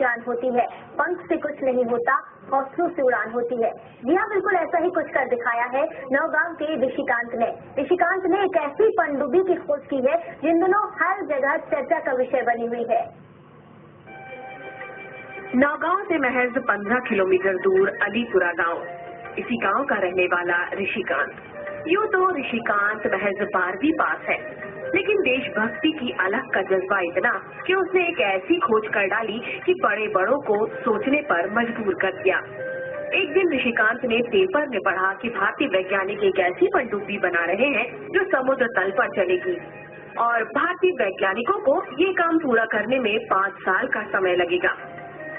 जान होती है, पंख से कुछ नहीं होता, हौसलों से उड़ान होती है। जी हाँ, बिल्कुल ऐसा ही कुछ कर दिखाया है नौगांव के ऋषिकांत ने। ऋषिकांत ने एक ऐसी पनडुब्बी की खोज की है जिन दिनों हर जगह चर्चा का विषय बनी हुई है। नौगांव से महज 15 किलोमीटर दूर अलीपुरा गांव, इसी गांव का रहने वाला ऋषिकांत। यूँ तो ऋषिकांत महज 12वीं पास है, लेकिन देशभक्ति की अलख का जज्बा इतना कि उसने एक ऐसी खोज कर डाली कि बड़े बड़ों को सोचने पर मजबूर कर दिया। एक दिन ऋषिकांत ने पेपर में पढ़ा कि भारतीय वैज्ञानिक एक ऐसी पनडुब्बी बना रहे हैं जो समुद्र तल पर चलेगी और भारतीय वैज्ञानिकों को ये काम पूरा करने में 5 साल का समय लगेगा।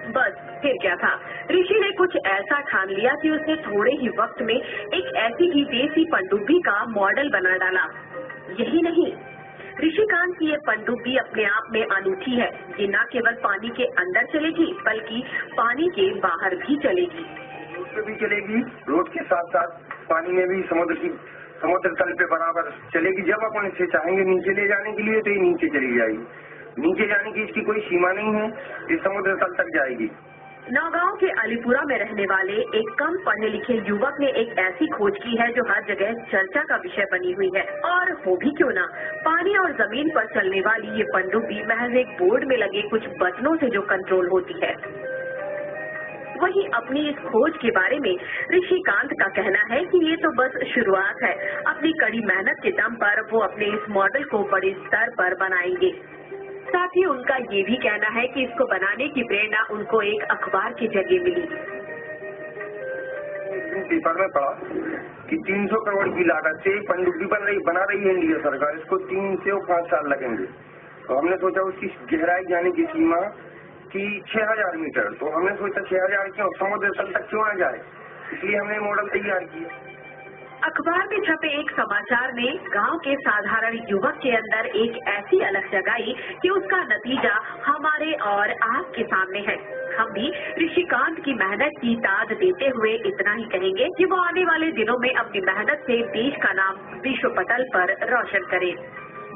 बस फिर क्या था, ऋषि ने कुछ ऐसा ठान लिया कि उसने थोड़े ही वक्त में एक ऐसी ही देसी पनडुब्बी का मॉडल बना डाला। यही नहीं, ऋषिकांत की ये पनडुब्बी अपने आप में अनूठी है। ये न केवल पानी के अंदर चलेगी बल्कि पानी के बाहर भी चलेगी। रोड पे भी चलेगी, रोड के साथ साथ पानी में भी समुद्र तल पे बराबर चलेगी। जब अपन इसे चाहेंगे नीचे ले जाने के लिए तो ये नीचे चली जाएगी। नीचे जाने की इसकी कोई सीमा नहीं है, ये समुद्र तल तक जाएगी। नौगांव के अलीपुरा में रहने वाले एक कम पढ़े लिखे युवक ने एक ऐसी खोज की है जो हर जगह चर्चा का विषय बनी हुई है। और हो भी क्यों ना, पानी और जमीन पर चलने वाली ये पनडुब्बी महज एक बोर्ड में लगे कुछ बटनों से जो कंट्रोल होती है। वहीं अपनी इस खोज के बारे में ऋषिकांत का कहना है कि ये तो बस शुरुआत है। अपनी कड़ी मेहनत के दम पर वो अपने इस मॉडल को बड़े स्तर पर बनाएंगे। साथ ही उनका ये भी कहना है कि इसको बनाने की प्रेरणा उनको एक अखबार के जरिए मिली। पेपर में पढ़ा कि 300 करोड़ की लागत से पनडुब्बी बना रही है इंडिया सरकार, इसको 3 से 5 साल लगेंगे। तो हमने सोचा उसकी गहराई जाने की सीमा कि 6000 मीटर। तो हमने सोचा 6000 क्यों, समुद्र तल तक क्यों आ जाए, इसलिए हमने मॉडल तैयार किया। अखबार में छपे एक समाचार ने गांव के साधारण युवक के अंदर एक ऐसी अलख जगाई कि उसका नतीजा हमारे और आपके सामने है। हम भी ऋषिकांत की मेहनत की दाद देते हुए इतना ही कहेंगे कि वो आने वाले दिनों में अपनी मेहनत से देश का नाम विश्व पटल पर रोशन करे।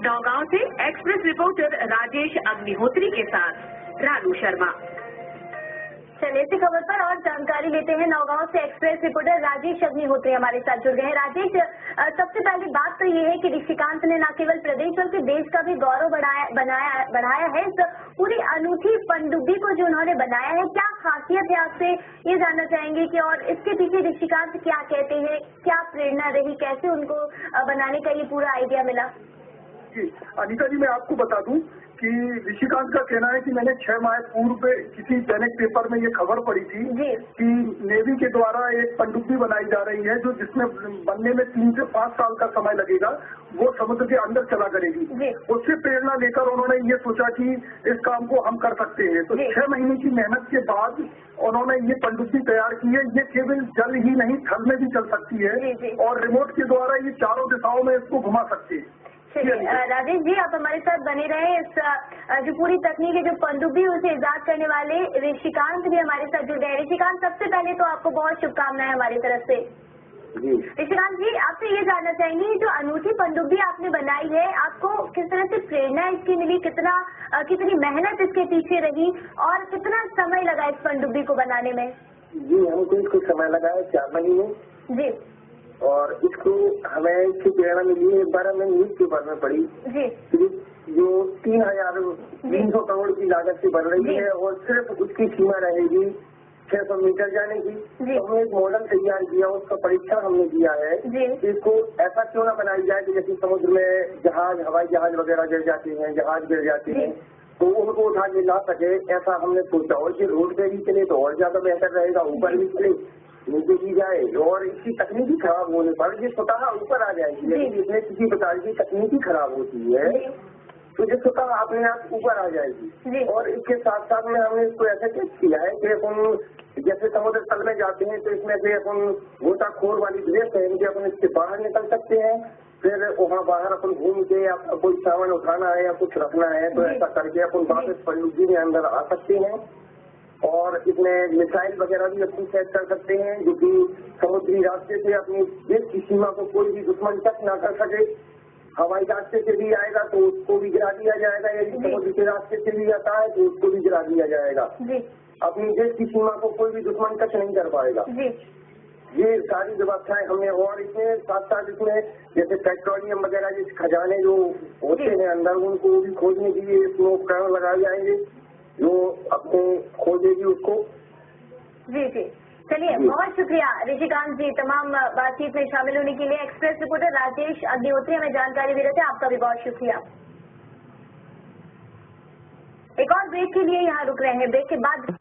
नौगांव से एक्सप्रेस रिपोर्टर राजेश अग्निहोत्री के साथ रानू शर्मा। चलिए इसी खबर पर और जानकारी लेते हैं। नौगांव से एक्सप्रेस रिपोर्टर राजेश अग्निहोत्री हमारे साथ जुड़ गए हैं। राजेश, सबसे पहली बात तो ये है कि ऋषिकांत ने न केवल प्रदेश बल्कि देश का भी गौरव बढ़ाया है। इस पूरी अनूठी पनडुब्बी को जो उन्होंने बनाया है, क्या खासियत है, आपसे ये जानना चाहेंगे कि और इसके पीछे ऋषिकांत क्या कहते हैं, क्या प्रेरणा रही, कैसे उनको बनाने का ये पूरा आइडिया मिला? जी अनिता जी, मैं आपको बता दूं कि ऋषिकांत का कहना है कि मैंने 6 माह पूर्व किसी दैनिक पेपर में ये खबर पढ़ी थी कि नेवी के द्वारा एक पनडुब्बी बनाई जा रही है जो जिसमें बनने में 3 से 5 साल का समय लगेगा, वो समुद्र के अंदर चला करेगी। उससे प्रेरणा लेकर उन्होंने ये सोचा कि इस काम को हम कर सकते हैं। तो 6 महीने की मेहनत के बाद उन्होंने ये पनडुब्बी तैयार की है। ये केवल जल ही नहीं, थल में भी चल सकती है और रिमोट के द्वारा ये चारों दिशाओं में इसको घुमा सकते हैं। राजेश जी, आप हमारे साथ बने रहे। इस जो पूरी तकनीक है, जो पनडुब्बी उसे इजाद करने वाले ऋषिकांत भी हमारे साथ जुड़ गए। ऋषिकांत, सबसे पहले तो आपको बहुत शुभकामनाएं हमारी तरफ से। ऋषिकांत जी, आपसे ये जानना चाहेंगे, जो अनूठी पनडुब्बी आपने बनाई है, आपको किस तरह से प्रेरणा इसकी मिली, कितनी मेहनत इसके पीछे रही और कितना समय लगा इस पनडुब्बी को बनाने में? जी, हमको इसको समय लगा है 4 महीने जी। और इसको हमें इसकी प्रेरणा मिली है। एक बार हमें न्यूज पेपर में पड़ी जो 300 करोड़ की लागत से बन रही है और सिर्फ उसकी सीमा रहेगी 600 मीटर जाने की। तो हमने एक मॉडल तैयार किया, उसका परीक्षण हमने किया है। इसको ऐसा क्यों ना बनाई जाए कि जैसे समुद्र में जहाज, हवाई जहाज वगैरह गिर जाते हैं, जहाज गिर जाते हैं, तो उनको उठा के ला सके, ऐसा हमने सोचा। और ये रोड पे भी चले तो और ज्यादा बेहतर रहेगा, ऊपर भी चले, नीचे की जाए और इसकी तकनीकी खराब होने पर ये स्वतः ऊपर आ जाएगी। लेकिन इसमें किसी प्रकार की तकनीकी खराब होती है तो ये स्वतः अपने आप ऊपर आ जाएगी। और इसके साथ साथ में हमने इसको ऐसे टेस्ट किया है कि अपन जैसे समुद्र तल में जाते हैं तो इसमें से अपन गोताखोर वाली ड्रेस है, इनके अपन इससे बाहर निकल सकते हैं। फिर वहाँ बाहर अपन घूम के आपका कोई सामान उठाना है या कुछ रखना है तो ऐसा करके अपन वापस पनडुब्बी में अंदर आ सकते हैं। और इसमें मिसाइल वगैरह भी अपनी सेट कर सकते हैं जो कि समुद्री रास्ते से अपनी देश की सीमा को कोई भी दुश्मन टच ना कर सके। हवाई रास्ते से भी आएगा तो उसको भी गिरा दिया जाएगा, यदि समुद्र के रास्ते से भी आता है तो उसको भी गिरा दिया जाएगा। अपनी देश की सीमा को कोई भी दुश्मन टच नहीं कर पाएगा। ये सारी व्यवस्थाएं हमने, और इसमें साथ साथ इसमें जैसे पेट्रोलियम वगैरह जैसे खजाने जो होते हैं अंदर, उनको भी खोजने के लिए इसमें उपकरण लगाए जाएंगे जो अपने खोजेगी उसको। जी जी, चलिए बहुत शुक्रिया ऋषिकांत जी तमाम बातचीत में शामिल होने के लिए। एक्सप्रेस रिपोर्टर राजेश अग्निहोत्री हमें जानकारी दे रहे थे, आपका भी बहुत शुक्रिया। एक और ब्रेक के लिए यहाँ रुक रहे हैं, ब्रेक के बाद